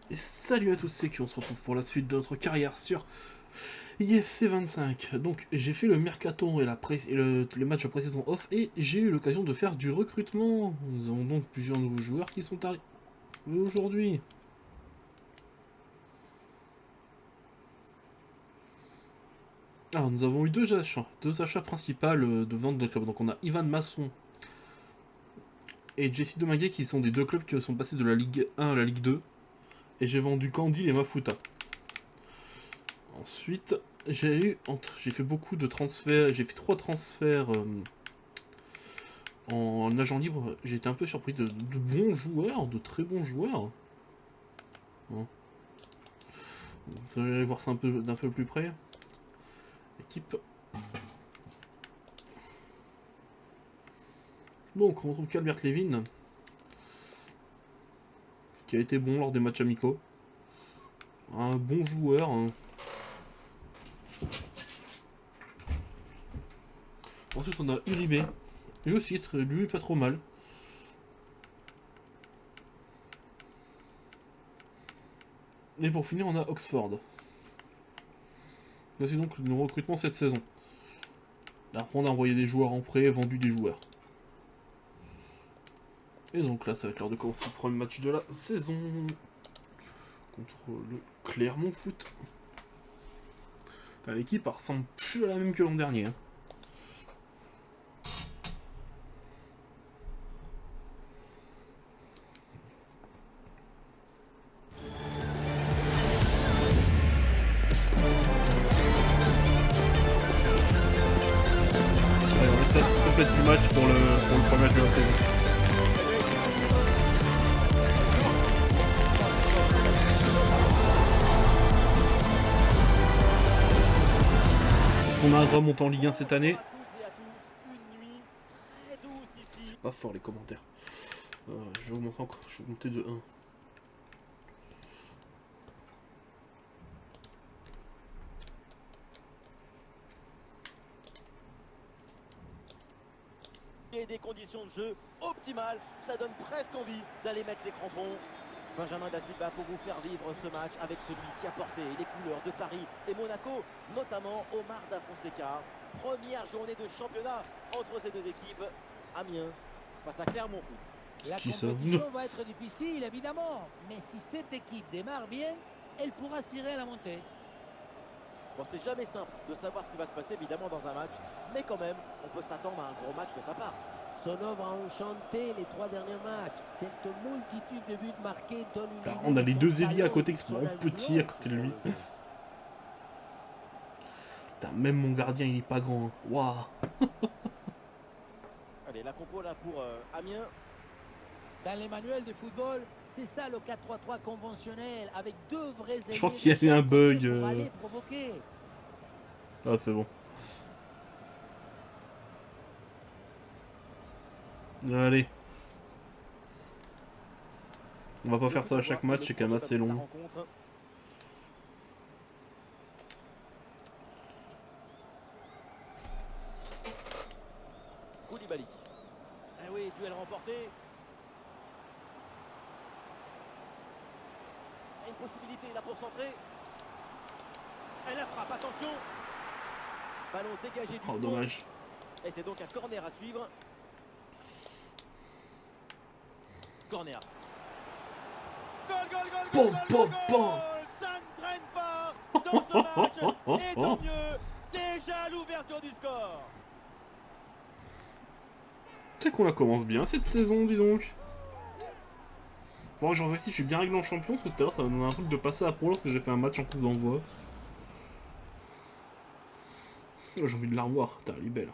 Et salut à tous, c'est qui on se retrouve pour la suite de notre carrière sur IFC 25. Donc j'ai fait le mercato et, les matchs de pré-saison off et j'ai eu l'occasion de faire du recrutement. Nous avons donc plusieurs nouveaux joueurs qui sont arrivés aujourd'hui. Alors nous avons eu deux achats principaux de vente de club. Donc on a Ivan Masson et Jesse Dominguez qui sont des deux clubs qui sont passés de la Ligue 1 à la Ligue 2. Et j'ai vendu Candil et Mafuta. Ensuite, j'ai fait beaucoup de transferts. J'ai fait 3 transferts en agent libre. J'ai été un peu surpris de bons joueurs, de très bons joueurs. Bon. Vous allez voir ça d'un peu plus près. Équipe. Donc, on retrouve Calvert Levin, qui a été bon lors des matchs amicaux. Un bon joueur. Hein. Ensuite, on a Uribe. Lui aussi, lui pas trop mal. Et pour finir, on a Oxford. Voici donc nos recrutements cette saison. Après, on a envoyé des joueurs en prêt, vendu des joueurs. Et donc là, ça va être l'heure de commencer le premier match de la saison. Contre le Clermont Foot. L'équipe ressemble plus à la même que l'an dernier. Hein. Allez, on laisse la complète du match pour le premier match de la saison. Est-ce qu'on a un remonte en Ligue 1 cette année? C'est pas fort les commentaires. Je vais augmenter encore, je vais augmenter de 1. Et des conditions de jeu optimales, ça donne presque envie d'aller mettre les crampons. Benjamin Da Silva pour vous faire vivre ce match avec celui qui a porté les couleurs de Paris et Monaco, notamment Omar Da Fonseca. Première journée de championnat entre ces deux équipes. Amiens face à Clermont Foot. La compétition va être difficile évidemment, mais si cette équipe démarre bien, elle pourra aspirer à la montée. Bon, c'est jamais simple de savoir ce qui va se passer évidemment dans un match, mais quand même, on peut s'attendre à un gros match de sa part. Son œuvre a enchanté les 3 derniers matchs. Cette multitude de buts marqués donne une idée. On a les deux ailiers à côté qui sont vraiment petits à côté de lui. Putain, même mon gardien il est pas grand. Waouh. Allez, la compo là pour Amiens. Dans les manuels de football, c'est ça le 4-3-3 conventionnel, avec deux vrais ailiers. Je crois qu'il y a eu un bug. Pour aller provoquer. Ah, c'est bon. Allez. On va pas faire ça à chaque match, c'est quand même assez long. Koulibaly. Eh oui, duel remporté. Une possibilité là pour centrer. Et la frappe, attention. Ballon dégagé du Oh, dommage. Et c'est donc un corner à suivre. Corner. Goal, goal, goal, Bon, goal, bon, goal, bon. goal. Ça ne traîne pas dans ce match. Et tant mieux, déjà l'ouverture du score. C'est qu'on la commence bien cette saison, dis donc. Bon, je remercie, je suis bien réglé en champion, parce que tout à l'heure ça m'a donné un truc de passer à pro lorsque j'ai fait un match en coupe d'envoi. Oh, j'ai envie de la revoir, putain, elle est belle.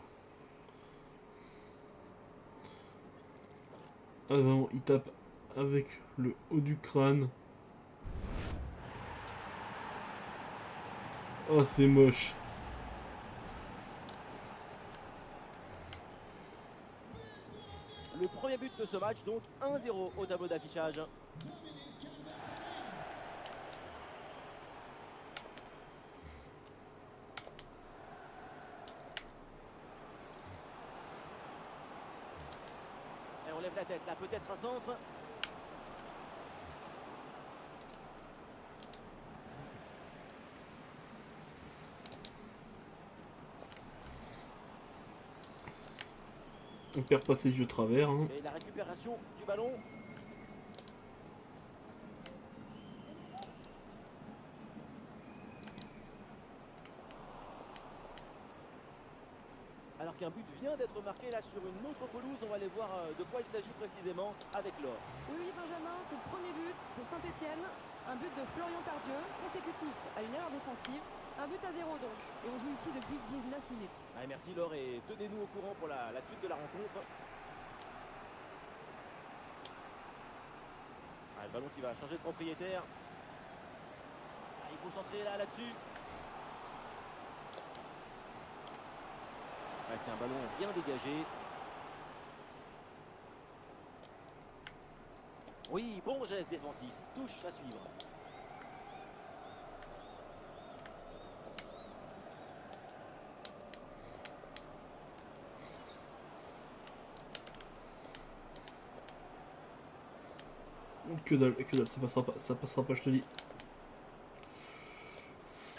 Avant, il tape avec le haut du crâne. Oh, c'est moche. Le premier but de ce match, donc 1-0 au tableau d'affichage. Et on lève la tête là, peut-être un centre. On perd pas ses yeux de travers. Hein. Et la récupération du ballon. Alors qu'un but vient d'être marqué là sur une autre pelouse, on va aller voir de quoi il s'agit précisément avec Laure. Oui, Benjamin, c'est le premier but pour Saint-Etienne. Un but de Florian Tardieu, consécutif à une erreur défensive. Un but à 0 donc. Et on joue ici depuis 19 minutes. Allez, merci Laure et tenez-nous au courant pour la suite de la rencontre. Ah, le ballon qui va changer de propriétaire. Ah, il faut centrer là-dessus. Ah, c'est un ballon bien dégagé. Oui, bon geste défensif. Touche à suivre. Que dalle, ça passera pas, je te dis.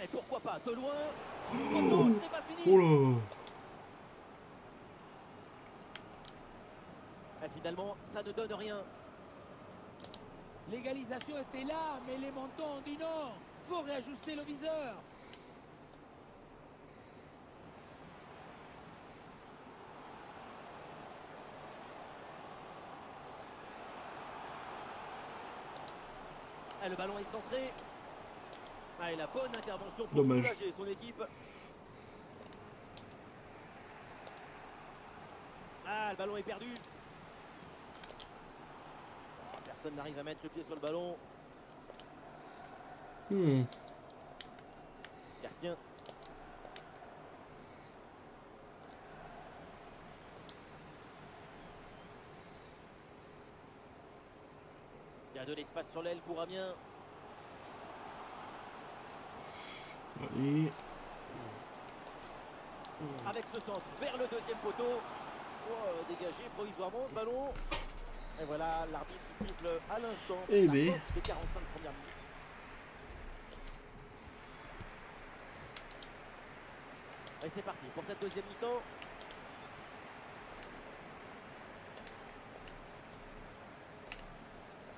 Et pourquoi pas, de loin. Oh, ce n'est pas fini. Oh là. Et finalement, ça ne donne rien. L'égalisation était là, mais les montants ont dit non. Faut réajuster le viseur. Ah, le ballon est centré. Ah, et la bonne intervention pour Dommage. soulager son équipe. Ah, le ballon est perdu. Oh, personne n'arrive à mettre le pied sur le ballon. Gastien. Il y a de l'espace sur l'aile pour Amiens. Allez. Avec ce centre vers le deuxième poteau. Oh, dégagé provisoirement ce ballon. Et voilà, l'arbitre siffle à l'instant. Eh la ben. fin des 45 premières minutes. Et c'est parti pour cette deuxième mi-temps.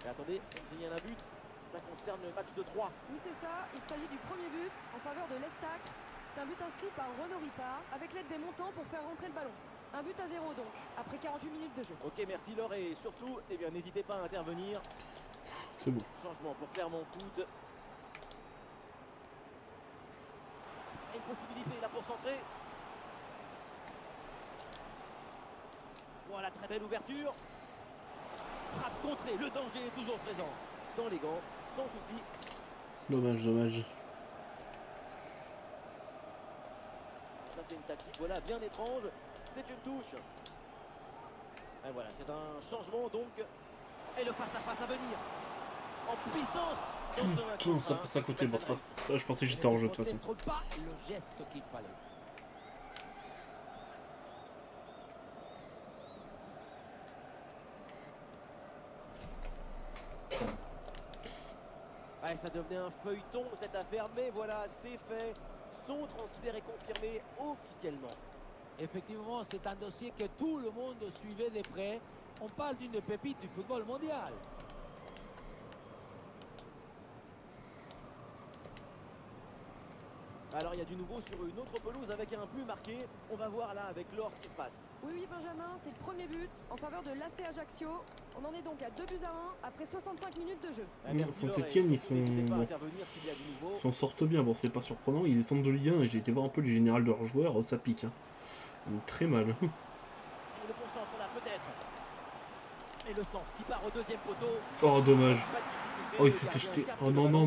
Et attendez, il y a un but. Ça concerne le match de 3. Oui, c'est ça. Il s'agit du premier but en faveur de l'Estac. C'est un but inscrit par Renaud Ripard avec l'aide des montants pour faire rentrer le ballon. Un but à 0 donc, après 48 minutes de jeu. Ok, merci Laure. Et surtout, eh bien, n'hésitez pas à intervenir. C'est bon. Changement pour Clermont Foot. Et une possibilité là pour centrer. Voilà, très belle ouverture. Frappe contrée, le danger est toujours présent. Dans les gants, sans souci. Dommage. Ça c'est une tactique, voilà, bien étrange. C'est une touche. Et voilà, c'est un changement donc. Et le face-à-face à venir. En puissance. Dans un Putain, ça contre passe à côté. un. Bon, ça, je pensais que j'étais en jeu de toute façon. Peut-être pas le geste qu'il fallait. Ouais, ça devenait un feuilleton cette affaire, mais voilà, c'est fait. Son transfert est confirmé officiellement. Effectivement, c'est un dossier que tout le monde suivait de près. On parle d'une pépite du football mondial. Alors il y a du nouveau sur une autre pelouse avec un but marqué. On va voir là avec Laure ce qui se passe. Oui, Benjamin, c'est le premier but en faveur de l'AC Ajaccio. On en est donc à 2 buts à 1 après 65 minutes de jeu. Merci, Laure, et Saint-Etienne, ils surtout, n'hésitez pas à sont... intervenir s'il y a du nouveau. s'en sortent bien. Bon, c'est pas surprenant. Ils descendent de Ligue 1 et j'ai été voir un peu les générales de leurs joueurs. Ça pique. Hein. Très mal. Et le concentre là peut-être. Et le centre qui part au deuxième poteau. Oh, dommage. Pas de difficulté, Oh, il le s'était gardien jeté. capte Oh le non, ballon.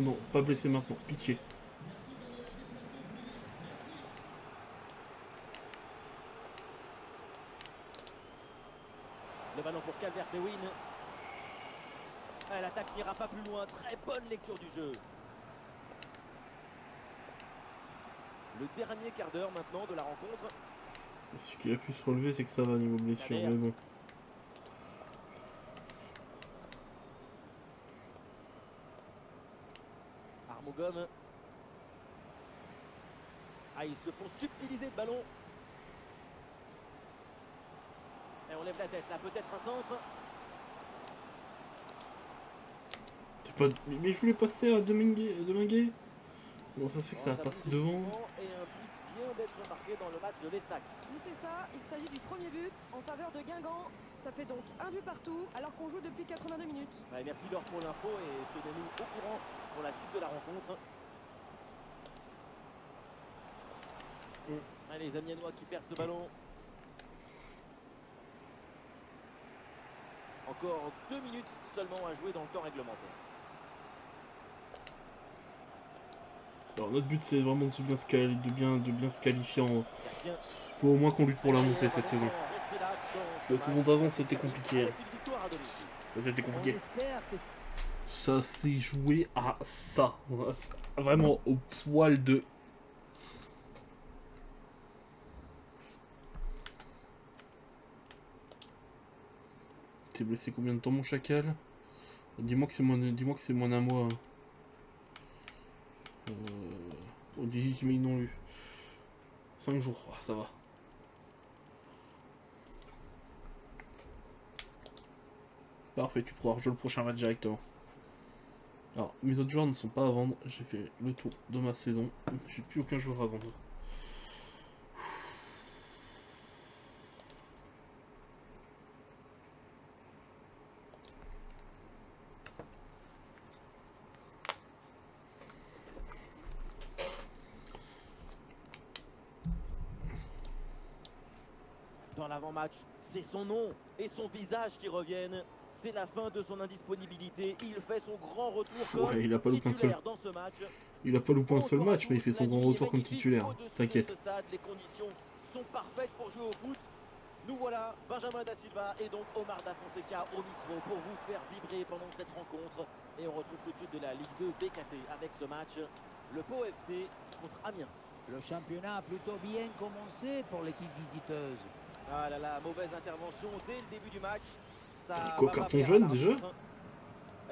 non. Pas blessé maintenant. Pitié. Le ballon pour Calvert-Lewin. L'attaque n'ira pas plus loin. Très bonne lecture du jeu. Le dernier quart d'heure maintenant de la rencontre. Si qu'il a pu se relever, c'est que ça va niveau blessure. Kader. Mais bon. Armogom. Ah, ils se font subtiliser le ballon. enlève la tête là, peut-être un centre. C'est pas... Mais je voulais passer à Deminguet. Bon, ça se fait que ça va passer devant. Et un but vient d'être marqué dans le match de l'Estac. Oui, c'est ça. Il s'agit du premier but en faveur de Guingamp. Ça fait donc un but partout alors qu'on joue depuis 82 minutes. Ouais, merci Laure pour l'info et tenez-nous au courant pour la suite de la rencontre. Allez, les Amiénois qui perdent ce ballon. Encore 2 minutes seulement à jouer dans le temps réglementaire. Alors notre but c'est vraiment de bien se qualifier en... Gardien. Faut au moins qu'on lutte pour la montée cette saison. Restez là dans Parce ce que la match. saison d'avant c'était compliqué. Avec une victoire à domicile. C'était On compliqué. espère que Ça s'est joué à ça. Vraiment au poil de... T'es blessé combien de temps mon chacal? Dis-moi que c'est mon à moi. On dit qu'ils m'ont lu. 5 jours, ah, ça va. Parfait, tu pourras rejouer le prochain match directement. Alors, mes autres joueurs ne sont pas à vendre. J'ai fait le tour de ma saison. J'ai plus aucun joueur à vendre. Dans l'avant-match, c'est son nom et son visage qui reviennent. C'est la fin de son indisponibilité. Il fait son grand retour comme Ouais, il a pas loupé un seul. titulaire dans ce match. Il a pas loupé un seul Bonsoir à match, mais il fait tous. son La grand vie est retour comme magnifique titulaire. au-dessus de T'inquiète. ce stade. Les conditions sont parfaites pour jouer au foot. Nous voilà, Benjamin Da Silva et donc Omar Da Fonseca au micro pour vous faire vibrer pendant cette rencontre. Et on retrouve tout de suite de la Ligue 2 BKT avec ce match. Le Pau FC contre Amiens. Le championnat a plutôt bien commencé pour l'équipe visiteuse. Ah là là, mauvaise intervention dès le début du match. Ça Quoi, va pas carton plaire à jaune, l'arbitre. déjà?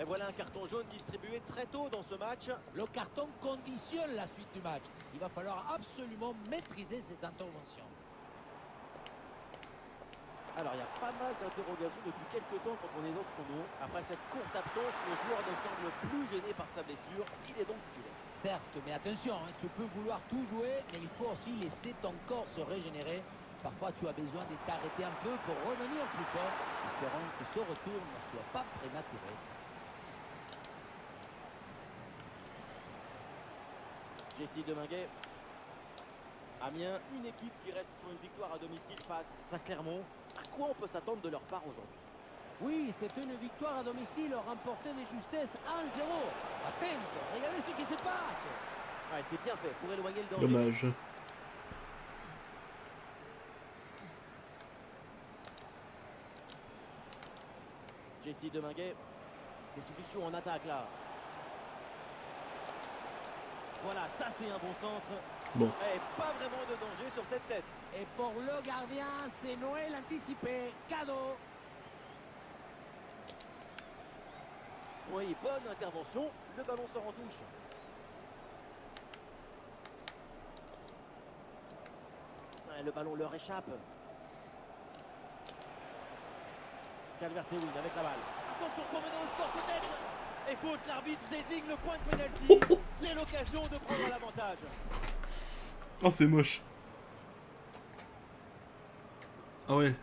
Et voilà un carton jaune distribué très tôt dans ce match. Le carton conditionne la suite du match. Il va falloir absolument maîtriser ses interventions. Alors il y a pas mal d'interrogations depuis quelques temps quand on évoque son nom. Après cette courte absence, le joueur ne semble plus gêné par sa blessure. Il est donc titulaire. Certes, mais attention, hein, tu peux vouloir tout jouer, mais il faut aussi laisser ton corps se régénérer. Parfois, tu as besoin de t'arrêter un peu pour revenir plus fort. Espérons que ce retour ne soit pas prématuré. Jessie Deminguet. Amiens, une équipe qui reste sur une victoire à domicile face à Clermont. À quoi on peut s'attendre de leur part aujourd'hui? Oui, c'est une victoire à domicile remportée de justesse 1-0. Attends, regardez ce qui se passe. Ouais, c'est bien fait pour éloigner le danger. Dommage. Jessie Deminguet. Des solutions en attaque là. Voilà, ça c'est un bon centre. Bon. Et pas vraiment de danger sur cette tête. Et pour le gardien, c'est Noël anticipé. Cadeau. Oui, bonne intervention. Le ballon sort en touche. Ouais, le ballon leur échappe. Calvert-Lewin avec la balle. Attention pour mener au score peut-être. Et faute, l'arbitre désigne le point de pénalty. C'est l'occasion de prendre l'avantage. Oh, c'est moche. Ah ouais.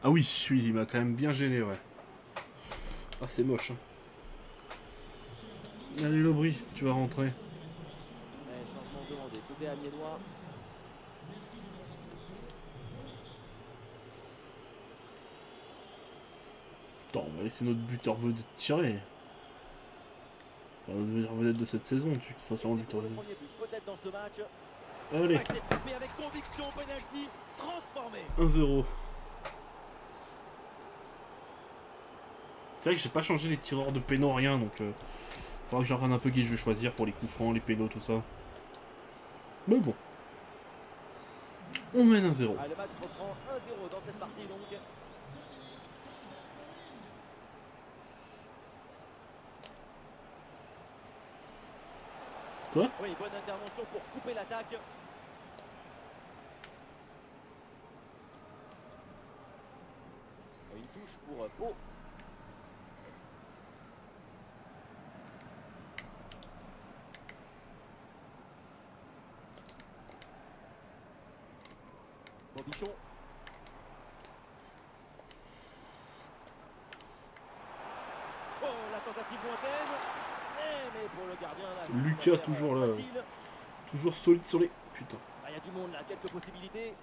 Ah oui, oui, il m'a quand même bien gêné, ouais. Ah, c'est moche. Hein. Allez, Lobry, tu vas rentrer. Ouais, changement demandé. Côté amiénois. Attends, on va laisser notre buteur vedette tirer. Enfin, notre buteur vedette de cette saison, tu qui sera sur le C'est pour buteur le vedette. premier but peut-être dans ce match. Allez, Ouais, c'est frappé avec conviction, penalty transformé. 1-0. C'est vrai que j'ai pas changé les tireurs de pénaux, rien, donc faudra que j'en regarde un peu qui je vais choisir pour les coups francs, les pénaux, tout ça. Mais bon. On mène 1-0. Ah, le match reprend 1-0 dans cette partie donc. Quoi? Oui, bonne intervention pour couper l'attaque. touche pour Pau. Bichon. Oh, la tentative lointaine. Mais pour le gardien là. Lucas toujours là. Facile. Toujours solide sur les... Putain. Il y a du monde là, quelques possibilités.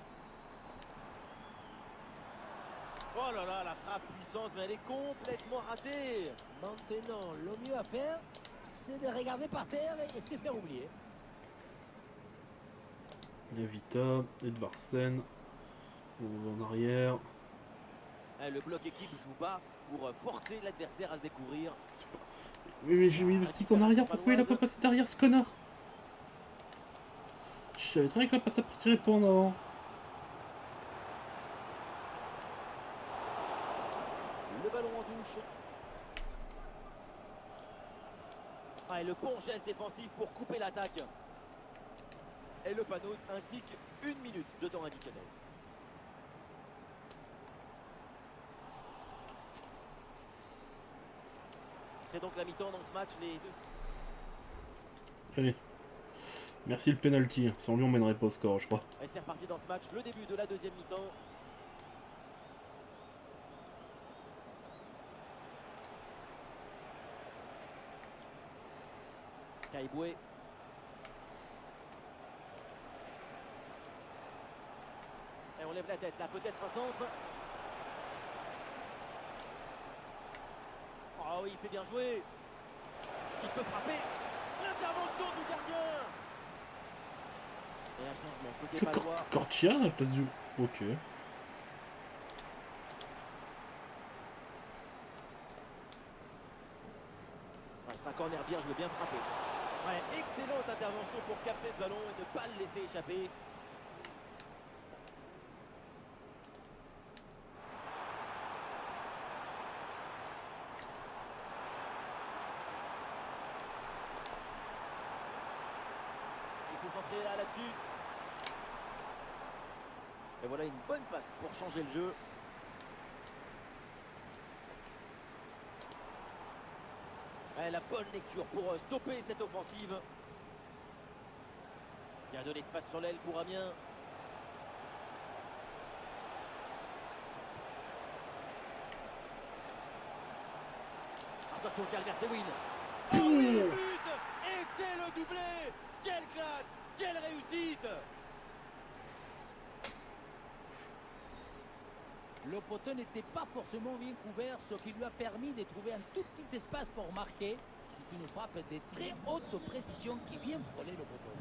Oh là là, la frappe puissante, mais elle est complètement ratée. Maintenant, le mieux à faire, c'est de regarder par terre et se faire oublier. Vita, Edvardsen. On va en arrière. Le bloc équipe joue bas pour forcer l'adversaire à se découvrir. Mais j'ai mis le stick en arrière, pourquoi il a pas passé derrière ce connard? Je savais très bien que la passe à partirait pas en avant. Le ballon en touche. Et le bon geste défensif pour couper l'attaque. Et le panneau indique 1 minute de temps additionnel. C'est donc la mi-temps dans ce match. Les deux. Allez. Merci le penalty. Sans lui, on mènerait pas au score, je crois. Et c'est reparti dans ce match. Le début de la deuxième mi-temps. Caïboué. Et on lève la tête. Là, peut-être un centre. Oh oui, c'est bien joué. Il peut frapper. L'intervention du gardien. Et un changement. Côté Palois. Cortia à la place du... Ok. C'est un corner bien joué, bien frappé. Ouais, excellente intervention pour capter ce ballon et ne pas le laisser échapper. Il faut s'entrer là-dessus. Et voilà une bonne passe pour changer le jeu. Ouais, la bonne lecture pour stopper cette offensive. Il y a de l'espace sur l'aile pour Amiens. Attention, Calvert-Lewin. Oh oui, le but. Et c'est le doublé. Quelle classe, quelle réussite. Le poteau n'était pas forcément bien couvert, ce qui lui a permis de trouver un tout petit espace pour marquer. C'est une frappe de très haute précision qui vient frôler le poteau.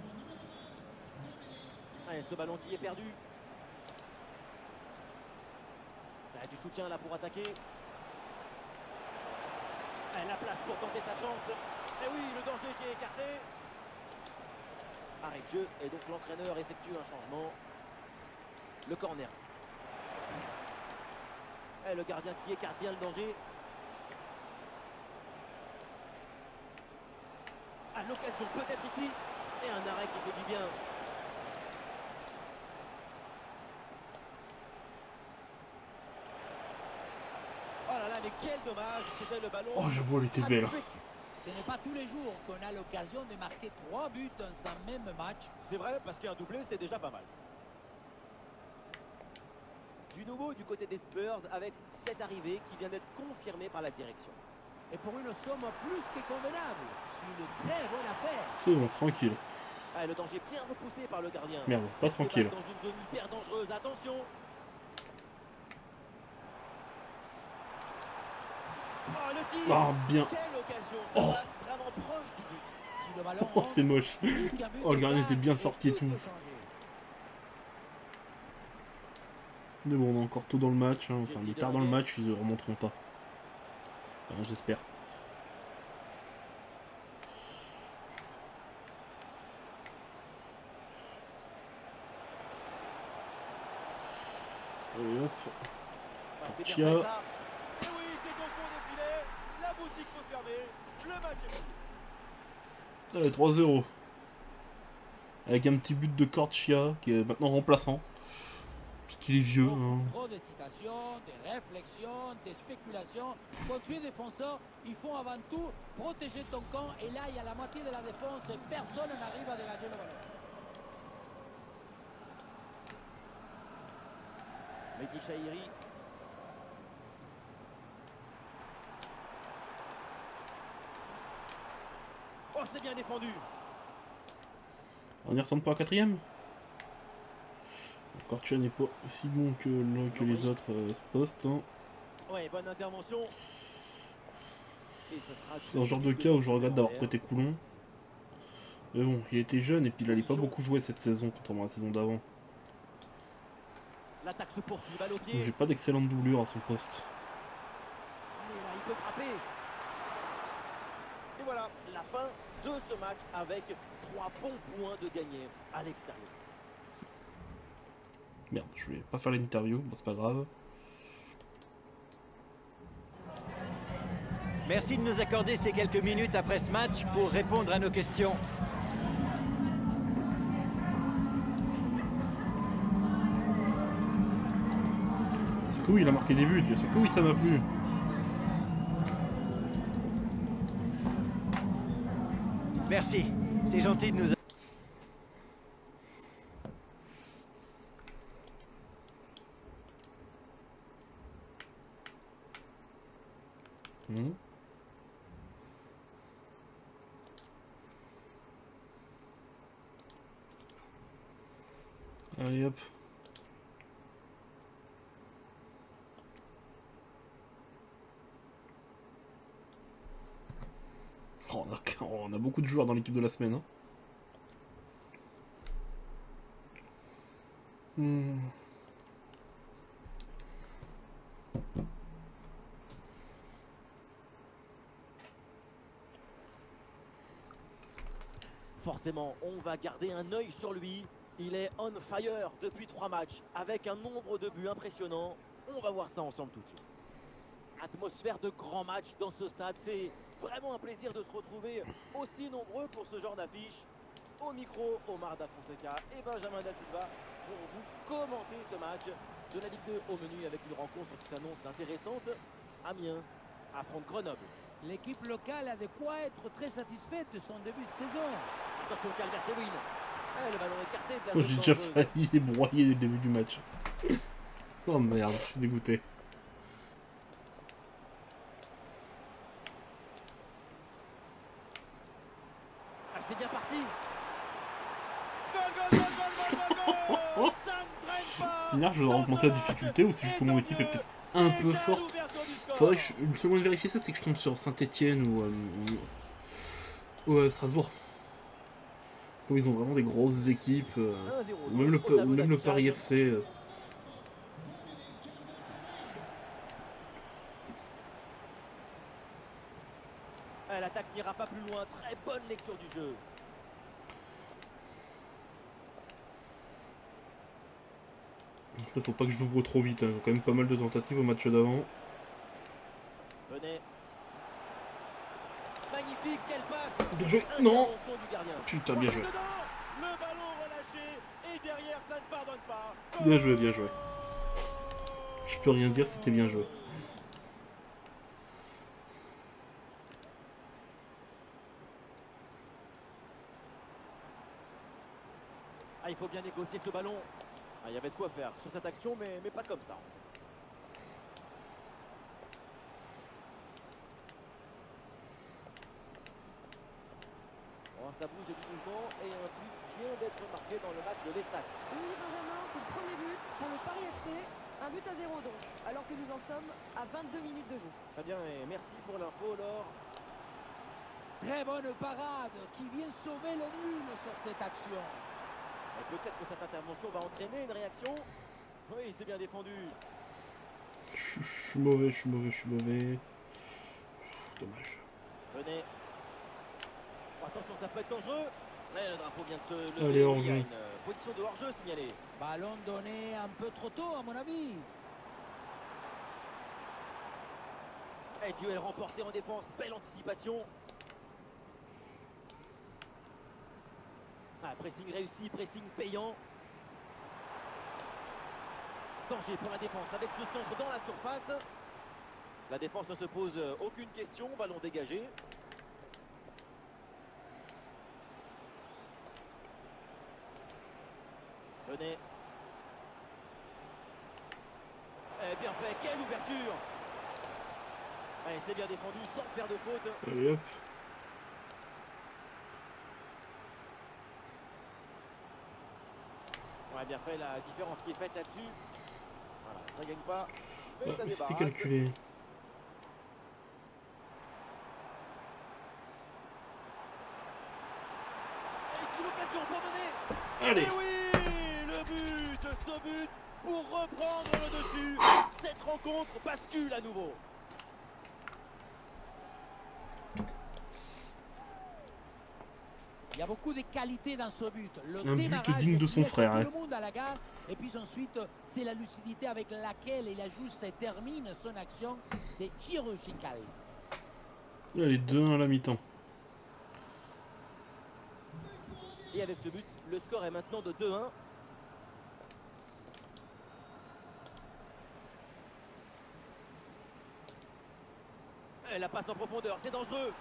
Ouais, ce ballon qui est perdu. Il y a du soutien là pour attaquer. Ouais, la place pour tenter sa chance. Et oui, le danger qui est écarté. Arrêt de jeu et donc l'entraîneur effectue un changement. Le corner. Et le gardien qui écarte bien le danger. À l'occasion peut-être ici. Et un arrêt qui fait du bien. Oh là là, mais quel dommage. C'était le ballon. Oh, j'avoue, elle était belle. Ce n'est pas tous les jours qu'on a l'occasion de marquer 3 buts dans un même match. C'est vrai, parce qu'un doublé, c'est déjà pas mal. Du nouveau du côté des Spurs avec cette arrivée qui vient d'être confirmée par la direction. Et pour une somme plus que convenable, c'est une très bonne affaire. C'est bon, tranquille. Ah, le danger bien repoussé par le gardien. Merde, pas tranquille. Dans une zone hyper dangereuse, attention. Oh, le tir. Ah, bien. Quelle occasion, ça passe vraiment proche du but. Si le ballon Oh, c'est moche. plus qu'un but Oh, le gardien d'écart, était bien sorti et tout. peut changer. Mais bon, on est encore tôt dans le match. Hein. Enfin, il est tard dans le match, ils ne remonteront pas. Enfin, j'espère. Et hop. Ah, c'est Chia. bien fait ça. Et oui, c'est au fond des filets. La boutique refermée. Le match est fini. Allez, 3-0. Avec un petit but de Cortia, qui est maintenant remplaçant. qu'il est vieux. Hein. Trop d'hésitation, de réflexion, de spéculation. Quand tu es défenseur, il faut avant tout protéger ton camp. Et là, il y a la moitié de la défense et personne n'arrive à dégager le ballon. Mehdi Chahiri. Oh, c'est bien défendu. On n'y retourne pas à 4ème. Kortcha n'est pas aussi bon que les autres postes. Hein. Ouais, bonne intervention. Et ça sera C'est un genre de cas où je regrette d'avoir prêté Coulon. Mais bon, il était jeune et puis il n'allait pas beaucoup jouer cette saison, contrairement à la saison d'avant. L'attaque se poursuit, balle au Donc pied. j'ai pas d'excellente doublure à son poste. Allez, là, il peut frapper. Et voilà, la fin de ce match avec 3 bons points de gagné à l'extérieur. Merde, je vais pas faire l'interview, bon, c'est pas grave. Merci de nous accorder ces quelques minutes après ce match pour répondre à nos questions. C'est cool, il a marqué des buts, c'est cool, ça m'a plu. Merci, c'est gentil de nous... Allez hop. Oh, on a beaucoup de joueurs dans l'équipe de la semaine. Hein. Forcément, on va garder un œil sur lui. Il est on fire depuis 3 matchs avec un nombre de buts impressionnant. On va voir ça ensemble tout de suite. Atmosphère de grand match dans ce stade. C'est vraiment un plaisir de se retrouver aussi nombreux pour ce genre d'affiche. Au micro, Omar Da Fonseca et Benjamin Da Silva pour vous commenter ce match de la Ligue 2 au menu avec une rencontre qui s'annonce intéressante. Amiens affronte Grenoble. L'équipe locale a de quoi être très satisfaite de son début de saison. Attention, Calvert-Lewin. Le ballon écarté de la Oh, zone j'ai déjà dangereuse. failli les broyer dès le début du match. Oh merde, je suis dégoûté. Ah, c'est bien parti. Goal, goal, goal, goal, goal, goal, goal. Ça ne traîne pas. Finir, je dois augmenter la difficulté ou c'est juste que mon équipe est peut-être un peu forte. Faudrait que une seconde vérifier ça, c'est que je tombe sur Saint-Etienne ou Strasbourg. Comme ils ont vraiment des grosses équipes, 1-0, ou même au tableau le d'affichage. Paris FC. L'attaque n'ira pas plus loin. Très bonne lecture du jeu. Après, faut pas que je l'ouvre trop vite, hein. Ils ont quand même pas mal de tentatives au match d'avant. Venez. Magnifique, quelle passe. Bien joué. Non. Intervention du gardien. Putain, bien joué. Dedans. Le ballon relâché et derrière ça ne pardonne pas. Bien joué, bien joué. Je peux rien dire, c'était bien joué. Ah, il faut bien négocier ce ballon. Ah, il y avait de quoi faire sur cette action, mais pas comme ça. Bon, ça bouge du mouvement et un but vient d'être marqué dans le match de l'Estac. Oui, Benjamin, c'est le premier but pour le Paris FC. Un but à 0 donc, alors que nous en sommes à 22 minutes de jeu. Très bien et merci pour l'info, Laure. Très bonne parade qui vient sauver le nul sur cette action. Et peut-être que cette intervention va entraîner une réaction. Oui, c'est bien défendu. Je suis mauvais, je suis mauvais, je suis mauvais. Dommage. Venez. Oh, attention, ça peut être dangereux. Ouais, le drapeau vient de se lever. Allez, Il y a hors-jeu. une position de hors-jeu signalée. Ballon donné un peu trop tôt à mon avis. Et duel remporté en défense. Belle anticipation. Ah, pressing réussi, pressing payant. Danger pour la défense avec ce centre dans la surface. La défense ne se pose aucune question. Ballon dégagé. Venez. Eh bien fait, quelle ouverture! Allez, c'est bien défendu sans faire de faute. Allez hop. Ouais, bien fait, la différence qui est faite là-dessus. Voilà, ça gagne pas, mais Ouais, ça mais c'était débarrasse. calculé. Et ici l'occasion pour mener. Allez. Et oui, le but, ce but pour reprendre le dessus. Cette rencontre bascule à nouveau. Il y a beaucoup de qualité dans ce but. Le Un but démarrage digne de son laisse frère, tout hein. le monde à la gare. Et puis ensuite, c'est la lucidité avec laquelle il ajuste et termine son action. C'est chirurgical. Allez, 2-1 à la mi-temps. Et avec ce but, le score est maintenant de 2-1. Et la passe en profondeur, c'est dangereux.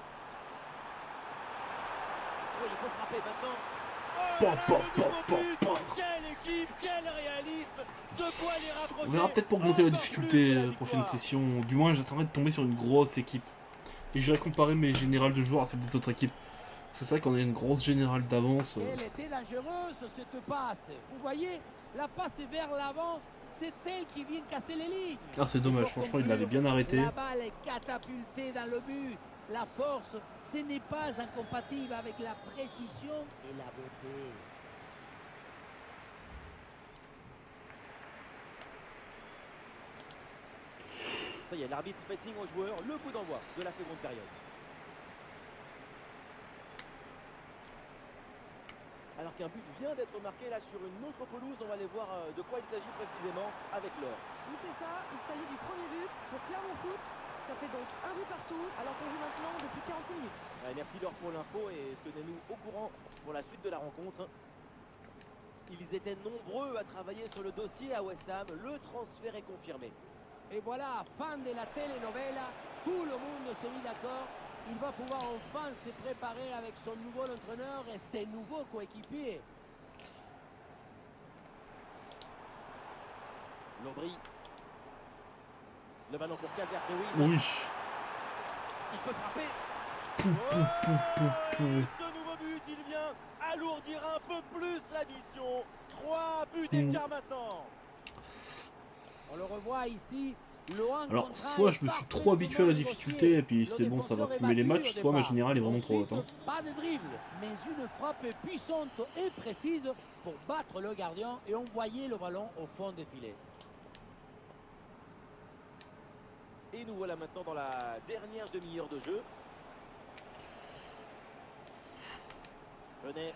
Oui, il faut frapper maintenant. Oh là là, le nouveau but. Quelle équipe, quel réalisme. De quoi les rapprocher. On verra peut-être pour augmenter la encore difficulté plus de la prochaine victoire. session. Du moins, j'attendrai de tomber sur une grosse équipe. Et j'irai comparer mes générales de joueurs à celles des autres équipes. Parce que c'est vrai qu'on a une grosse générale d'avance. Elle était dangereuse cette passe. Vous voyez, la passe vers l'avant, c'est elle qui vient casser les lignes. Ah, c'est dommage, franchement, il l'avait bien arrêté. La balle est catapultée dans le but. La force, ce n'est pas incompatible avec la précision et la beauté. Ça y est, l'arbitre fait signe aux joueurs, le coup d'envoi de la seconde période. Alors qu'un but vient d'être marqué là sur une autre pelouse, on va aller voir de quoi il s'agit précisément avec l'or. Oui, c'est ça. Il s'agit du premier but pour Clermont Foot. Ça fait donc un but partout, alors qu'on joue maintenant depuis 46 minutes. Ouais, merci Laure pour l'info et tenez-nous au courant pour la suite de la rencontre. Ils étaient nombreux à travailler sur le dossier à West Ham. Le transfert est confirmé. Et voilà, fin de la telenovela, tout le monde s'est mis d'accord. Il va pouvoir enfin se préparer avec son nouveau entraîneur et ses nouveaux coéquipiers. Lobry. Le ballon pour Calvert-Lewin. Oui. Il peut frapper. Pou. Et ce nouveau but, il vient alourdir un peu plus l'addition. 3 buts d'écart maintenant. On le revoit ici. Le un Alors, contre un soit est je me suis trop parfaitement habitué à la négocié. difficulté, et puis Le c'est bon, ça va défenseur est couler les battu matchs, au soit ma départ. générale est vraiment trop haute. Ensuite, Hein. pas de dribble, mais une frappe puissante et précise pour battre le gardien et envoyer le ballon au fond des filets. Et nous voilà maintenant dans la dernière demi-heure de jeu. Venez.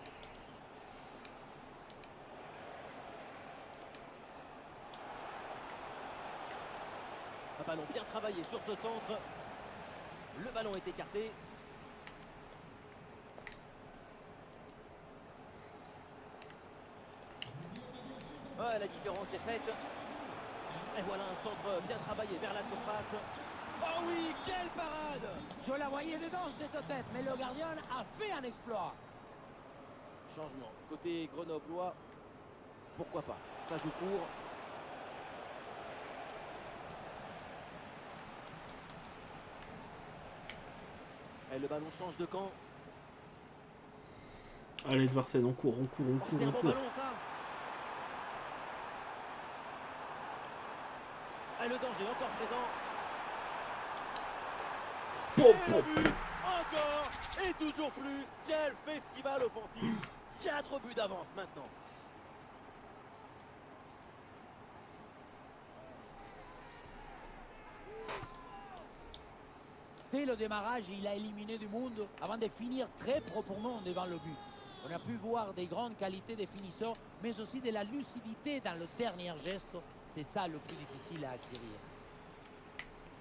Un ballon bien travaillé sur ce centre. Le ballon est écarté. Ouais, la différence est faite. Et voilà un centre bien travaillé vers la surface. Oh oui, quelle parade! Je la voyais dedans cette tête, mais le gardien a fait un exploit. Changement. Côté grenoblois, pourquoi pas? Ça joue court. Et le ballon change de camp. Allez, Edvarsen, on court. Oh, c'est un bon ballon ça. Et le danger encore présent. Et le but, encore et toujours plus. Quel festival offensif. 4 buts d'avance maintenant. Dès le démarrage, il a éliminé du monde avant de finir très proprement devant le but. On a pu voir des grandes qualités des finisseurs, mais aussi de la lucidité dans le dernier geste. C'est ça le plus difficile à acquérir.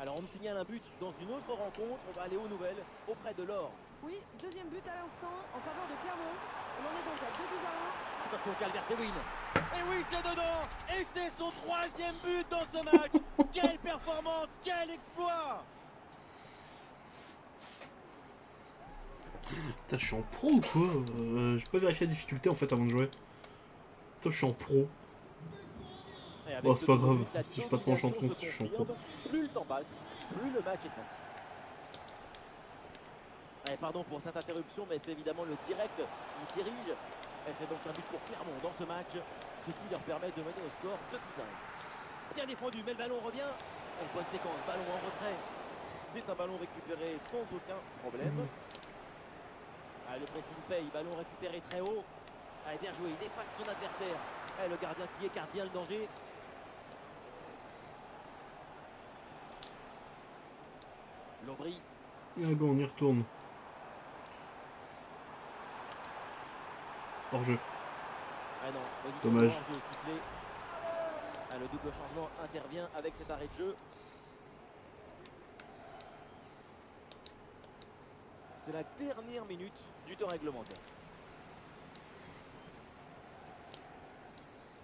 Alors on me signale un but dans une autre rencontre. On va aller aux nouvelles auprès de l'or. Oui, deuxième but à l'instant en faveur de Clermont. On en est donc à 2 buts à 1. Attention Calvert-Lewin. Et oui, c'est dedans. Et c'est son 3e but dans ce match. Quelle performance, quel exploit. Putain, je suis en pro ou quoi? Je peux vérifier la difficulté en fait avant de jouer. Putain, je suis en pro. Et avec Bon, ce c'est pas double grave. but, la Si je passe en domination champion, se si je suis en pro. confirme. Plus le temps passe, plus le match est facile. Allez, pardon pour cette interruption, mais c'est évidemment le direct qui dirige. Et c'est donc un but pour Clermont dans ce match. Ceci leur permet de mener au score 2-1. Bien défendu, mais le ballon revient. Et bonne séquence, ballon en retrait. C'est un ballon récupéré sans aucun problème. Le pressing paye, ballon récupéré très haut. Allez, bien joué, il efface son adversaire. Le gardien qui écarte bien le danger. Lobry. Ah, go, on y retourne. Hors jeu. Ah non, Dommage. hors jeu sifflé. Le double changement intervient avec cet arrêt de jeu. C'est la dernière minute du temps réglementaire.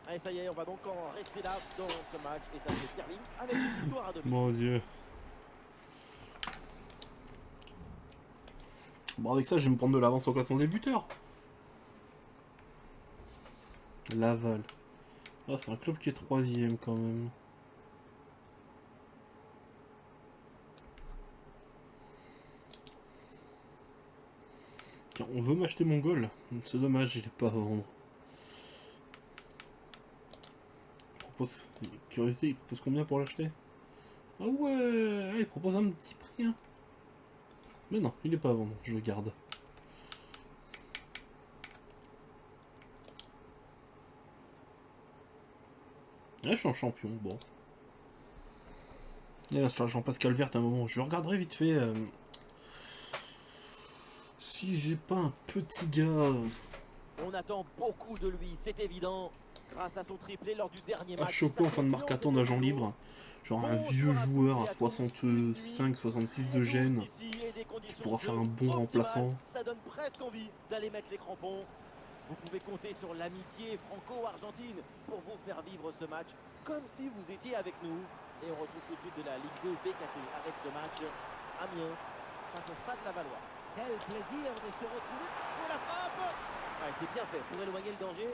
Allez, ça y est, on va donc en rester là dans ce match. Et ça se termine avec une victoire à domicile. Mon dieu. Bon, avec ça, je vais me prendre de l'avance au classement des buteurs. Laval. Ah, c'est un club qui est 3ème quand même. Tiens, on veut m'acheter mon goal. C'est dommage, il est pas à vendre. Il propose... Curiosité, il propose combien pour l'acheter? Ah ouais, il propose un petit prix. Hein. Mais non, il est pas à vendre, je le garde. Ah, je suis en champion, bon. Il va falloir que j'en passe Calvert à un moment. Je regarderai vite fait si j'ai pas un petit gars. On attend beaucoup de lui, c'est évident. Grâce à son triplé lors du dernier À match. choper en fin de mercaton d'agent libre. Genre un vieux joueur à 65-66 de gêne qui pourra faire un bon remplaçant. Ça donne presque envie d'aller mettre les crampons. Vous pouvez compter sur l'amitié franco-argentine pour vous faire vivre ce match comme si vous étiez avec nous. Et on retrouve tout de suite de la Ligue 2 BKT avec ce match Amiens face au Stade Lavallois. Quel plaisir de se retrouver. Pour la frappe. C'est bien fait pour éloigner le danger.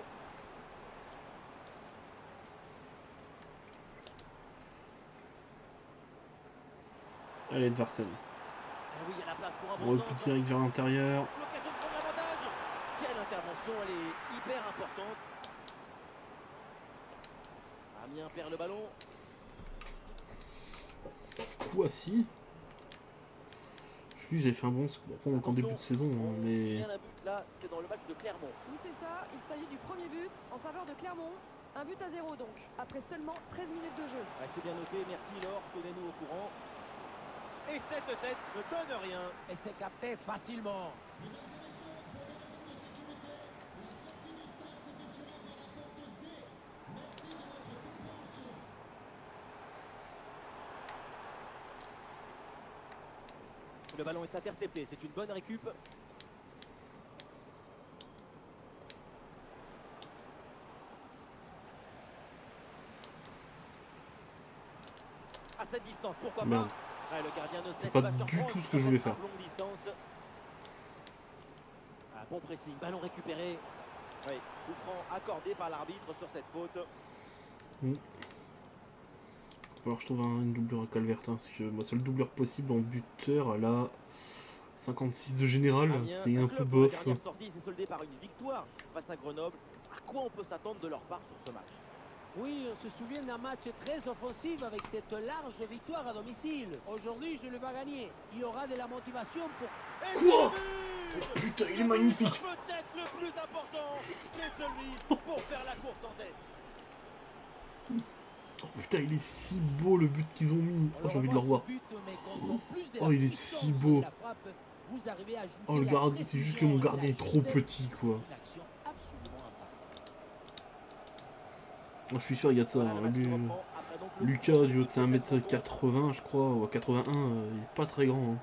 Allez, Edvarsen. Oui, il y a la place pour un On bon replie centre. direct vers l'intérieur. L'occasion de prendre l'avantage. Quelle intervention, elle est hyper importante. Amiens perd le ballon. Kouassi. Je sais, j'avais fait un bon score en début de saison, hein, On mais signale un but là, c'est dans le match de Clermont. Oui, c'est ça. Il s'agit du premier but en faveur de Clermont. Un but à 0 donc, après seulement 13 minutes de jeu. C'est bien noté, merci Laure, tenez-nous au courant. Et cette tête ne donne rien. Et c'est capté facilement. Le ballon est intercepté, c'est une bonne récup. À cette distance, pourquoi Merde. pas. Le gardien ne se laisse pas pas du surprendre tout ce que je voulais par faire. cette longue distance. Bon pressing, ballon récupéré. Oui, coup franc accordé par l'arbitre sur cette faute. il va falloir que je trouve une doublure à Calvert, hein, parce que ma seule doublure possible en buteur, là, 56 de général, Amiens, c'est un peu club dont la bof. dernière sortie s'est soldée par une victoire face à Grenoble. À quoi on peut s'attendre de leur part sur ce match? Oui, on se souvient d'un match très offensif avec cette large victoire à domicile. Aujourd'hui, je le vais gagner. Il y aura de la motivation pour... Quoi? Putain, il est magnifique. Peut-être le plus important, c'est celui pour faire la course en tête. Oh putain, il est si beau le but qu'ils ont mis. Oh, j'ai envie de le revoir. Oh, il est si beau. Oh, le gardien, c'est juste que mon gardien est trop petit, quoi. Oh, je suis sûr, il y a de ça. Hein. Lucas, du haut de 1m80, je crois, ou à 81, il est pas très grand. Hein.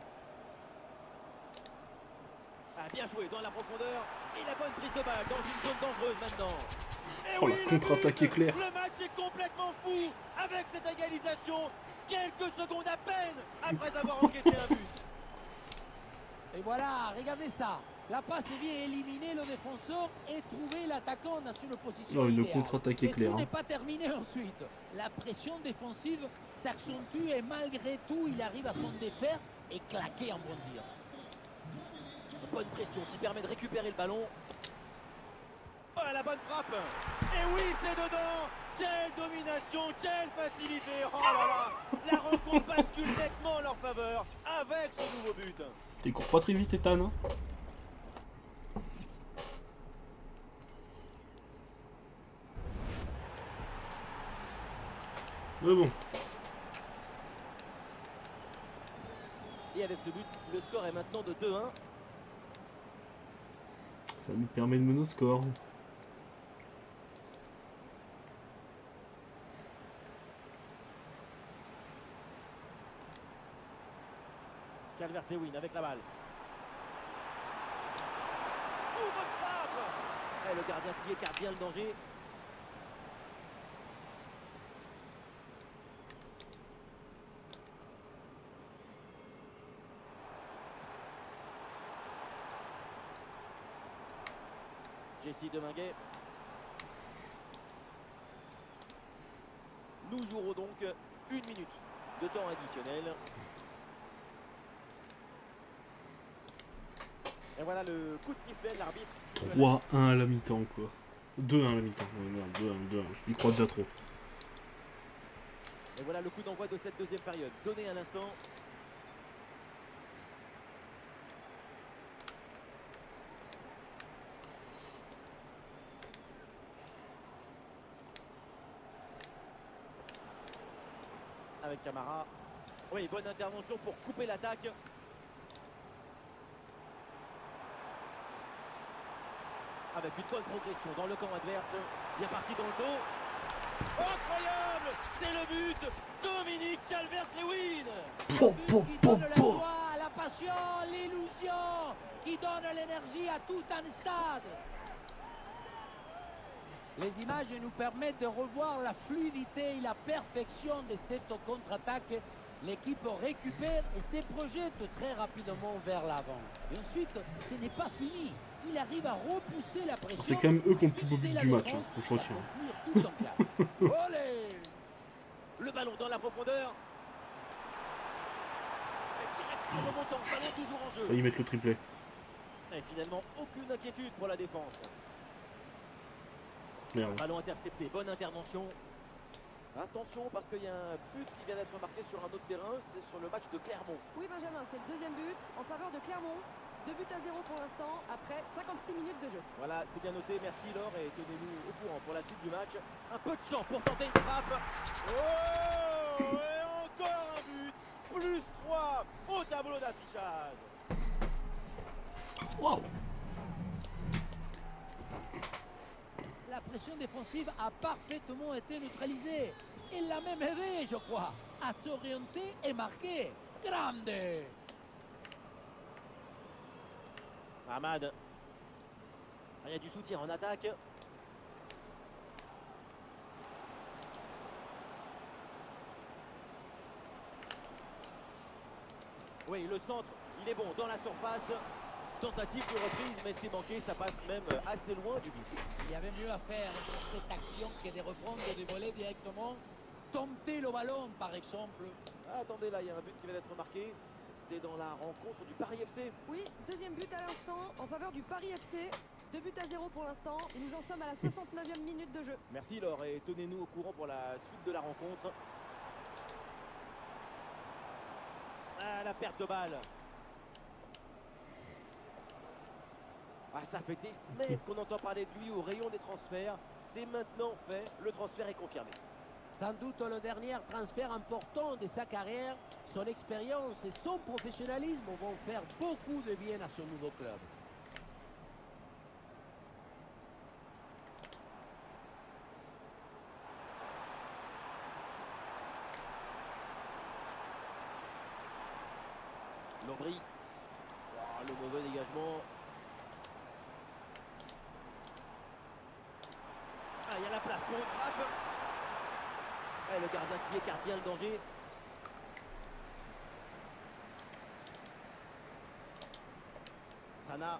bien joué dans la profondeur. Et la bonne prise de balle dans une zone dangereuse maintenant. Et Oh, la le contre-attaque but. éclair. Le match est complètement fou avec cette égalisation. Quelques secondes à peine après avoir encaissé un but. Et voilà, regardez ça. La passe est bien éliminer le défenseur et trouver l'attaquant dans une position Oh, une idéale. contre-attaque Mais éclair. tout Hein. n'est pas terminé ensuite. La pression défensive s'accentue et malgré tout, il arrive à s'en défaire et claquer en bon tir. Bonne pression qui permet de récupérer le ballon. Oh, la bonne frappe. Et oui, c'est dedans. Quelle domination, quelle facilité. Oh là là. La rencontre bascule nettement en leur faveur avec ce nouveau but. Tu cours pas très vite, Ethan. Hein. Mais bon. Et avec ce but, le score est maintenant de 2-1. Ça nous permet de mener au score. Calvert-Lewin avec la balle. Oh, bonne frappe. Et le gardien qui écarte bien le danger. Jesse Deminguet. Nous jouerons donc 1 minute de temps additionnel. Et voilà le coup de sifflet de l'arbitre. 3-1 à la mi-temps, quoi. 2-1 à la mi-temps. Ouais, merde, 2-1. Je crois déjà trop. Et voilà le coup d'envoi de cette deuxième période. Donné à l'instant. Avec Camara. Oui, bonne intervention pour couper l'attaque. Avec une bonne progression dans le camp adverse. Bien parti dans le dos. Incroyable! C'est le but! Dominique Calvert-Lewin! Qui donne la joie, la passion, l'illusion, qui donne l'énergie à tout un stade. Les images nous permettent de revoir la fluidité et la perfection de cette contre-attaque. L'équipe récupère et se projette très rapidement vers l'avant. Et ensuite, ce n'est pas fini. Il arrive à repousser la pression. C'est quand même eux qui ont le plus beau fixer but la du match, défense hein, je et retiens. accomplir tout en classe. Olé! Le ballon dans la profondeur. Et direction remontant, ballon toujours en jeu. Failli mettre le triplé. Et finalement, aucune inquiétude pour la défense. Merde. Ballon intercepté, bonne intervention. Attention parce qu'il y a un but qui vient d'être marqué sur un autre terrain, c'est sur le match de Clermont. Oui, Benjamin, c'est le deuxième but en faveur de Clermont. 2 buts à 0 pour l'instant, après 56 minutes de jeu. Voilà, c'est bien noté, merci Laure et tenez-nous au courant pour la suite du match. Un peu de champ pour tenter une frappe. Oh, et encore un but, plus 3 au tableau d'affichage. Waouh! La pression défensive a parfaitement été neutralisée. Il l'a même aidé, je crois, à s'orienter et marquer. Grande! Ahmad. Il y a du soutien en attaque. Oui, le centre, il est bon dans la surface. Tentative de reprise, mais c'est manqué, ça passe même assez loin du but. Il y avait mieux à faire pour cette action que de reprendre des volets directement. Dompter le ballon, par exemple. Ah, attendez, là, il y a un but qui vient d'être marqué. C'est dans la rencontre du Paris FC. Oui, deuxième but à l'instant en faveur du Paris FC. 2 buts à 0 pour l'instant. Et nous en sommes à la 69e minute de jeu. Merci Laure et tenez-nous au courant pour la suite de la rencontre. Ah, la perte de balle. Ah, ça fait des semaines qu'on entend parler de lui au rayon des transferts. C'est maintenant fait, le transfert est confirmé. Sans doute le dernier transfert important de sa carrière, son expérience et son professionnalisme vont faire beaucoup de bien à son nouveau club. Lobry. Oh, le mauvais dégagement. il y a la place pour une frappe. Et le gardien qui écarte bien le danger. Sana.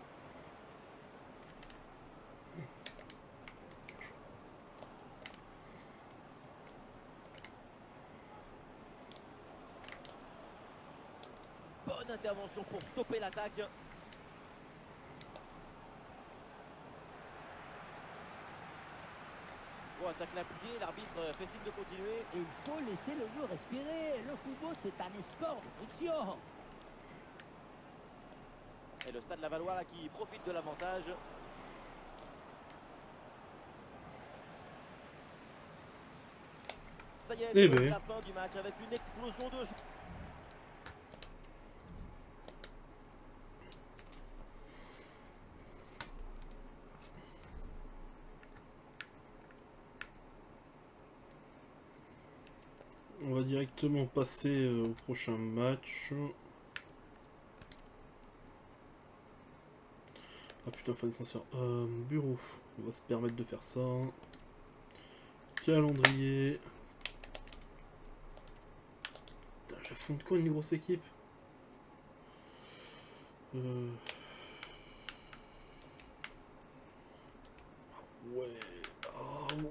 Bonne intervention pour stopper l'attaque. Bon, attaque l'appuyé, l'arbitre fait signe de continuer. Et il faut laisser le jeu respirer. Le football, c'est un sport de friction. Et le Stade Lavallois là, qui profite de l'avantage. Ça y est, Eh c'est ben. la fin du match avec une explosion de jeu. On va directement passer au prochain match. Ah putain, fin de transfert. Bureau. On va se permettre de faire ça. Calendrier. Putain, j'affronte quoi une grosse équipe? Ouais. Ah ouais.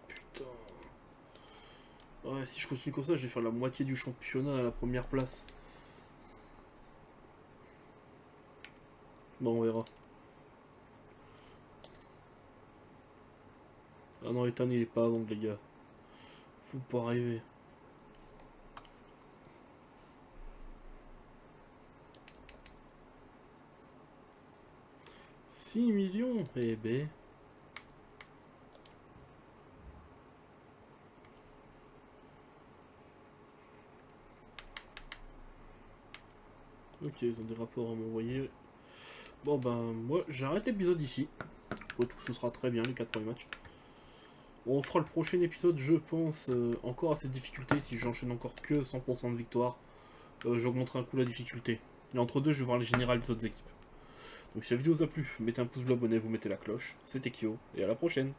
Putain. Ouais, si je continue comme ça, je vais faire la moitié du championnat à la première place. Bon, on verra. Ah non, Ethan, il est pas avant, les gars. Faut pas rêver. « 6 millions. Eh ben... Ok, ils ont des rapports à m'envoyer. Bon ben, moi, j'arrête l'épisode ici. Tout ce sera très bien, les 4 premiers matchs. On fera le prochain épisode, je pense, encore à cette difficulté. Si j'enchaîne encore que 100% de victoire, j'augmenterai un coup la difficulté. Et entre deux, je vais voir les générales des autres équipes. Donc si la vidéo vous a plu, mettez un pouce bleu, abonnez-vous, mettez la cloche. C'était Kyo, et à la prochaine.